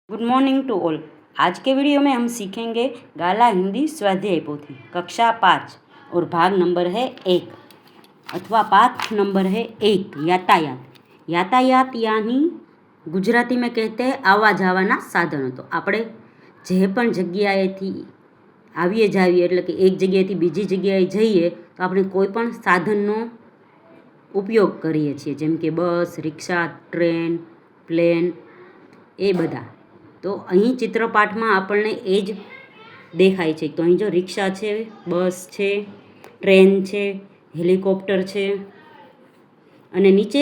Good morning to all. आज के video में हम सीखेंगे गाला हिंदी स्वाध्याय पोथी कक्षा 5 और भाग नंबर है 1 अथवा पाठ नंबर है 1 यातायात। यातायात यानी गुजराती में कहते हैं आवा जावाना साधनों। तो આપણે જે પણ જગ્યાએથી આવીએ જાવીએ એટલે કે એક જગ્યાએથી બીજી જગ્યાએ જઈએ તો આપણે કોઈ પણ સાધનનો ઉપયોગ કરીએ છીએ, જેમ કે બસ, રિક્ષા, ટ્રેન, પ્લેન એ બધા। तो अहीं चित्रपाठ में आपने एज देखाय छे। तो अहीं जो रिक्शा है, बस है, ट्रेन है, हेलिकॉप्टर है अने नीचे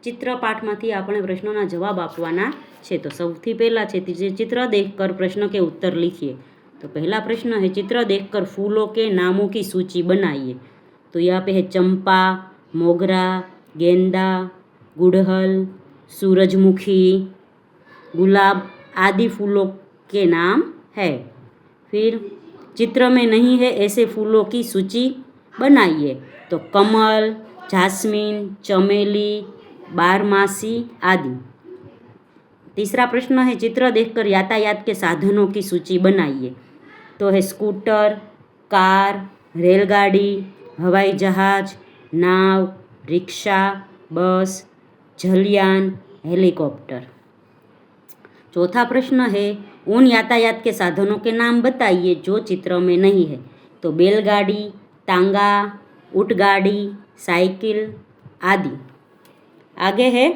चित्रपाठ में आपणे प्रश्नों जवाब आपवाना छे। तो सौथी पहला है चित्र देखकर प्रश्न के उत्तर लिखिए। तो पहला प्रश्न है चित्र देखकर फूलों के नामों की सूची बनाइए। तो यहाँ पे है चंपा, मोगरा, गेंदा, गुड़हल, सूरजमुखी, गुलाब आदि फूलों के नाम है। फिर चित्र में नहीं है ऐसे फूलों की सूची बनाइए। तो कमल, जास्मीन, चमेली, बारमासी आदि। तीसरा प्रश्न है चित्र देखकर यातायात के साधनों की सूची बनाइए। तो है स्कूटर, कार, रेलगाड़ी, हवाई जहाज, नाव, रिक्शा, बस, जलयान, हेलीकॉप्टर। चौथा प्रश्न है उन यातायात के साधनों के नाम बताइए जो चित्र में नहीं है। तो बैलगाड़ी, तांगा, ऊँटगाड़ी, साइकिल आदि। आगे है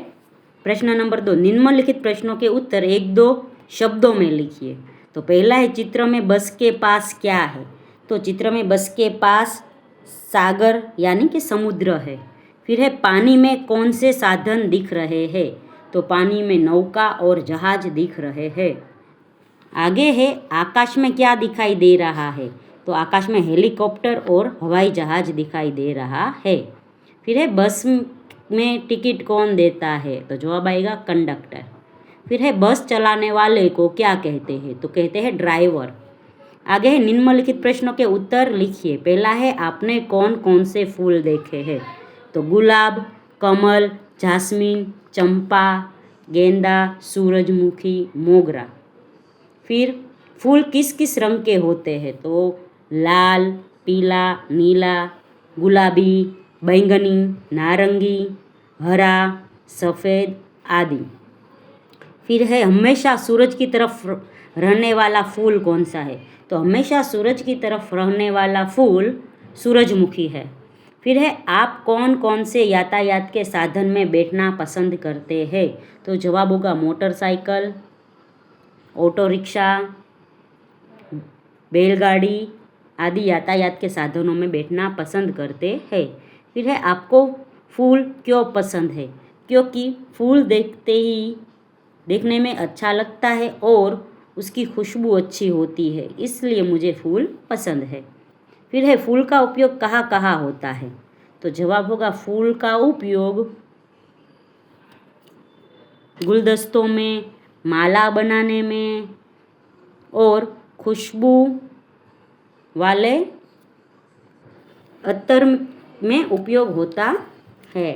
प्रश्न नंबर 2 निम्नलिखित प्रश्नों के उत्तर 1-2 शब्दों में लिखिए। तो पहला है चित्र में बस के पास क्या है। तो चित्र में बस के पास सागर यानी कि समुद्र है। फिर है पानी में कौन से साधन दिख रहे हैं। तो पानी में नौका और जहाज दिख रहे हैं। आगे है आकाश में क्या दिखाई दे रहा है। तो आकाश में हेलीकॉप्टर और हवाई जहाज दिखाई दे रहा है। फिर है बस में टिकट कौन देता है। तो जवाब आएगा कंडक्टर। फिर है बस चलाने वाले को क्या कहते हैं। तो कहते हैं ड्राइवर। आगे है निम्नलिखित प्रश्नों के उत्तर लिखिए। पहला है आपने कौन कौन से फूल देखे हैं। तो गुलाब, कमल, जास्मीन, चंपा, गेंदा, सूरजमुखी, मोगरा। फिर फूल किस किस रंग के होते हैं। तो लाल, पीला, नीला, गुलाबी, बैंगनी, नारंगी, हरा, सफ़ेद आदि। फिर है हमेशा सूरज की तरफ रहने वाला फूल कौन सा है। तो हमेशा सूरज की तरफ रहने वाला फूल सूरजमुखी है। फिर है आप कौन कौन से यातायात के साधन में बैठना पसंद करते हैं। तो जवाब होगा मोटरसाइकिल, ऑटो रिक्शा, बैलगाड़ी आदि यातायात के साधनों में बैठना पसंद करते हैं। फिर है आपको फूल क्यों पसंद है। क्योंकि फूल देखने में अच्छा लगता है और उसकी खुशबू अच्छी होती है, इसलिए मुझे फूल पसंद है। फिर है फूल का उपयोग कहाँ कहाँ होता है। तो जवाब होगा फूल का उपयोग गुलदस्तों में, माला बनाने में और खुशबू वाले अत्तर में उपयोग होता है।